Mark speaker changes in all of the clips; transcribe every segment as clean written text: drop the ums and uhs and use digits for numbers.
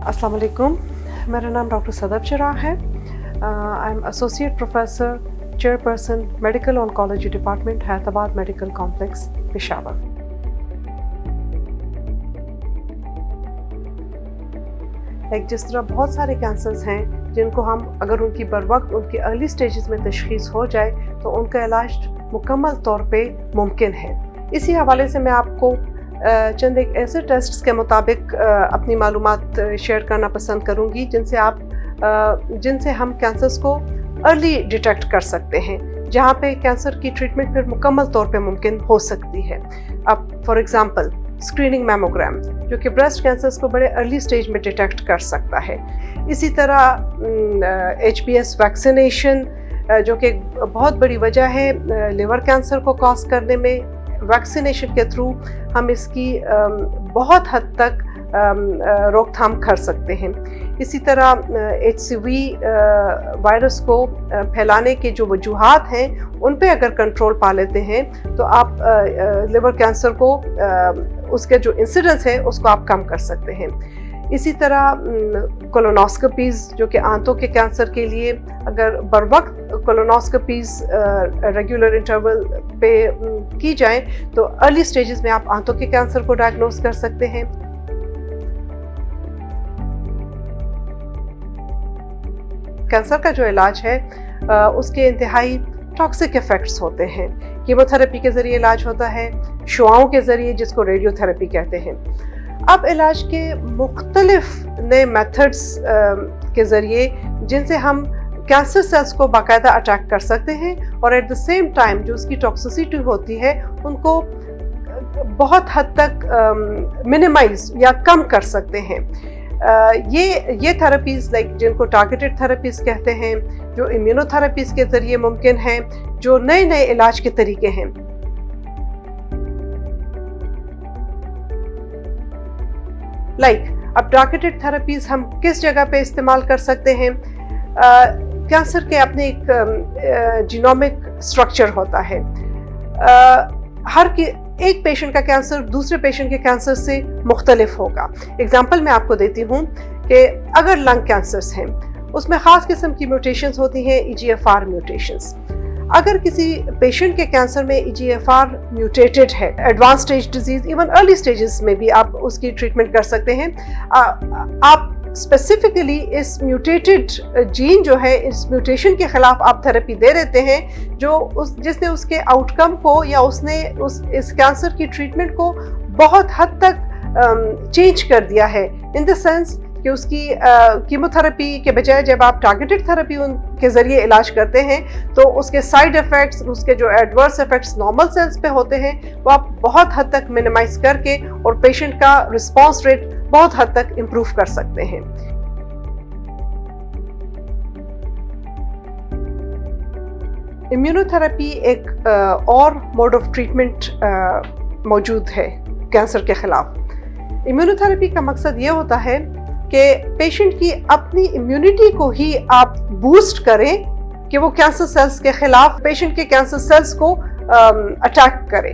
Speaker 1: अस्सलाम वालेकुम, मेरा नाम डॉक्टर सदब चिराग है। I am associate professor, chairperson, medical oncology department, Hyderabad medical complex, Peshawar. जिस तरह बहुत सारे कैंसर्स हैं जिनको हम अगर उनकी बरवक्त उनकी अर्ली स्टेजेस में तशख़ीस हो जाए तो उनका इलाज मुकम्मल तौर पे मुमकिन है। इसी हवाले से मैं आपको चंद एक ऐसे टेस्ट्स के मुताबिक अपनी मालूमात शेयर करना पसंद करूंगी जिनसे हम कैंसर्स को अर्ली डिटेक्ट कर सकते हैं, जहां पे कैंसर की ट्रीटमेंट फिर मुकम्मल तौर पे मुमकिन हो सकती है। अब फॉर एग्जांपल स्क्रीनिंग मैमोग्राम जो कि ब्रेस्ट कैंसर्स को बड़े अर्ली स्टेज में डिटेक्ट कर सकता है। इसी तरह HPS वैक्सीनेशन जो कि बहुत बड़ी वजह है लिवर कैंसर को कॉज करने में, वैक्सीनेशन के थ्रू हम इसकी बहुत हद तक रोकथाम कर सकते हैं। इसी तरह HCV वायरस को फैलाने के जो वजूहात हैं उन पे अगर कंट्रोल पा लेते हैं तो आप लिवर कैंसर को उसके जो इंसिडेंस है उसको आप कम कर सकते हैं। इसी तरह कोलोनोस्कोपीज़ जो कि आंतों के कैंसर के लिए अगर बरवक्त कोलोनोस्कोपीज़ रेगुलर इंटरवल पे की जाए तो अर्ली स्टेजेस में आप आंतों के कैंसर को डायग्नोस कर सकते हैं। कैंसर का जो इलाज है उसके इंतहाई टॉक्सिक इफ़ेक्ट्स होते हैं। कीमोथेरेपी के ज़रिए इलाज होता है, शुआओं के ज़रिए जिसको रेडियोथेरेपी कहते हैं। अब इलाज के मुख्तलिफ नए मेथड्स के ज़रिए जिनसे हम कैंसर सेल्स को बाकायदा अटैक कर सकते हैं और एट द सेम टाइम जो उसकी टॉक्सिसिटी होती है उनको बहुत हद तक मिनिमाइज या कम कर सकते हैं। ये थेरेपीज़ लाइक जिनको टारगेटेड थेरेपीज़ कहते हैं, जो इम्यूनोथेरेपीज़ के ज़रिए मुमकिन हैं, जो नए नए इलाज के तरीके हैं। अब टारगेटेड थेरेपीज़ हम किस जगह पे इस्तेमाल कर सकते हैं? कैंसर के अपने एक जीनोमिक स्ट्रक्चर होता है। एक पेशेंट का कैंसर दूसरे पेशेंट के कैंसर से मुख्तलिफ होगा। एग्जाम्पल मैं आपको देती हूँ कि अगर लंग कैंसर्स हैं उसमें ख़ास किस्म की म्यूटेशंस होती हैं, EGFR म्यूटेशंस। अगर किसी पेशेंट के कैंसर में EGFR म्यूटेटेड है, advance stage disease, even early stages में भी आप उसकी ट्रीटमेंट कर सकते हैं। आप स्पेसिफिकली इस म्यूटेटेड जीन जो है, इस म्यूटेशन के खिलाफ आप थेरेपी दे देते हैं जिसने उसके आउटकम को या उसने इस कैंसर की ट्रीटमेंट को बहुत हद तक चेंज कर दिया है, इन द सेंस कि उसकी कीमोथेरेपी के बजाय जब आप टारगेटेड थेरेपी उनके ज़रिए इलाज करते हैं तो उसके साइड इफ़ेक्ट्स, उसके जो एडवर्स इफ़ेक्ट्स नॉर्मल सेल्स पे होते हैं वो आप बहुत हद तक मिनिमाइज करके और पेशेंट का रिस्पॉन्स रेट बहुत हद तक इम्प्रूव कर सकते हैं। इम्यूनोथेरेपी एक और मोड ऑफ ट्रीटमेंट मौजूद है कैंसर के खिलाफ। इम्यूनोथेरेपी का मकसद ये होता है कि पेशेंट की अपनी इम्यूनिटी को ही आप बूस्ट करें कि वो कैंसर सेल्स के खिलाफ पेशेंट के कैंसर सेल्स को अटैक करें।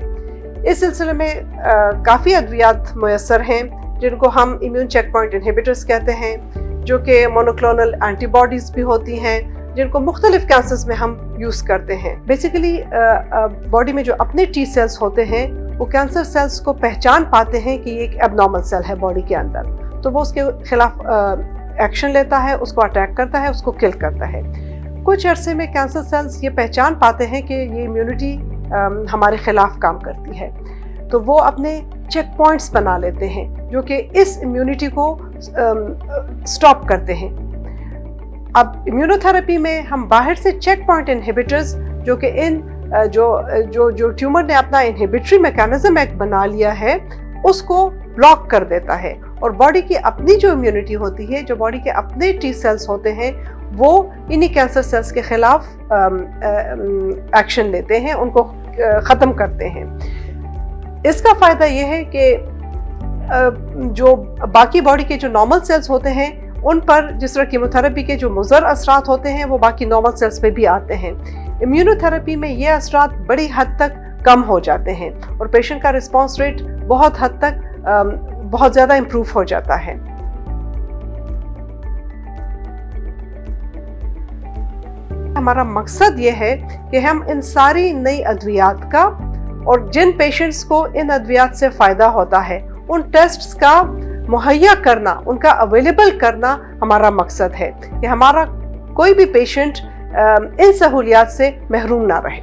Speaker 1: इस सिलसिले में काफ़ी अद्वियात मुयस्सर हैं जिनको हम इम्यून चेक पॉइंट इनहिबिटर्स कहते हैं, जो कि मोनोक्लोनल एंटीबॉडीज़ भी होती हैं जिनको मुख्तलिफ कैंसर्स में हम यूज़ करते हैं। बेसिकली बॉडी में जो अपने T सेल्स होते हैं वो कैंसर सेल्स को पहचान पाते हैं कि ये एक एबनॉर्मल सेल है बॉडी के अंदर, तो वो उसके खिलाफ एक्शन लेता है, उसको अटैक करता है, उसको किल करता है। कुछ अरसे में कैंसर सेल्स ये पहचान पाते हैं कि ये इम्यूनिटी हमारे खिलाफ काम करती है, तो वो अपने चेक पॉइंट्स बना लेते हैं जो कि इस इम्यूनिटी को स्टॉप करते हैं। अब इम्यूनोथेरेपी में हम बाहर से चेक पॉइंट इनहिबिटर्स जो कि जो ट्यूमर ने अपना इनहिबिटरी मैकेनिज्म एक बना लिया है उसको ब्लॉक कर देता है, और बॉडी की अपनी जो इम्यूनिटी होती है, जो बॉडी के अपने T सेल्स होते हैं, वो इन्हीं कैंसर सेल्स के खिलाफ एक्शन लेते हैं, उनको ख़त्म करते हैं। इसका फ़ायदा ये है कि जो बाकी बॉडी के जो नॉर्मल सेल्स होते हैं उन पर जिस तरह कीमोथेरेपी के जो मुज़र असरात होते हैं वो बाकी नॉर्मल सेल्स पे भी आते हैं। इम्यूनोथेरेपी में ये असरात बड़ी हद तक कम हो जाते हैं और पेशेंट का रिस्पॉन्स रेट बहुत हद तक बहुत ज़्यादा इम्प्रूव हो जाता है। ہمارا مقصد یہ ہے کہ ہم ان ساری نئی ادویات کا اور جن پیشنٹس کو ان ادویات سے فائدہ ہوتا ہے ان ٹیسٹس کا مہیا کرنا، ان کا اویلیبل کرنا ہمارا مقصد ہے کہ ہمارا کوئی بھی پیشنٹ ان سہولیات سے محروم نہ رہے۔